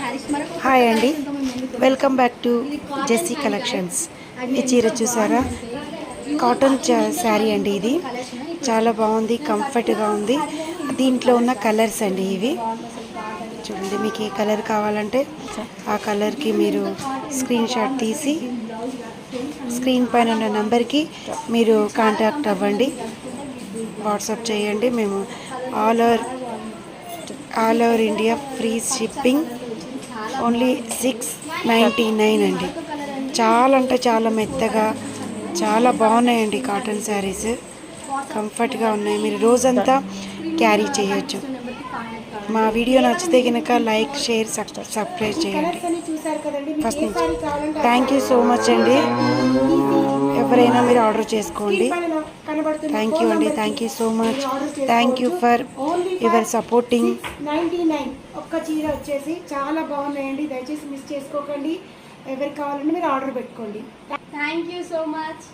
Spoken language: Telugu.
హాయ్ అండి, welcome back to Jessie collections. ఈ చీర చూసారా? కాటన్ శారీ అండి. ఇది చాలా బాగుంది, కంఫర్ట్గా ఉంది. దీంట్లో ఉన్న కలర్స్ అండి ఇవి. చూడండి, మీకు ఏ కలర్ కావాలంటే ఆ కలర్కి మీరు స్క్రీన్ షాట్ తీసి స్క్రీన్ పైన ఉన్న నెంబర్కి మీరు కాంటాక్ట్ అవ్వండి, వాట్సాప్ చేయండి. మేము all over India free shipping. Only 699 అండి. చాలా అంటే చాలా మెత్తగా చాలా బాగున్నాయండి కాటన్ శారీస్. కంఫర్ట్గా ఉన్నాయి, మీరు రోజంతా క్యారీ చేయొచ్చు. మా వీడియో నచ్చితే కనుక లైక్, షేర్, సబ్స్క్రైబ్ చేయండి. ఫస్ట్ నుంచి థ్యాంక్ యూ సో మచ్ అండి. ఎవరైనా మీరు ఆర్డర్ చేసుకోండి. థ్యాంక్ యూ అండి, thank you so much. Thank you for your supporting. 99 ఒక్క చీర వచ్చేసి చాలా బాగున్నాయండి. దయచేసి మిస్ చేసుకోకండి. ఎవరికి కావాలంటే మీరు ఆర్డర్ పెట్టుకోండి. Thank you so much.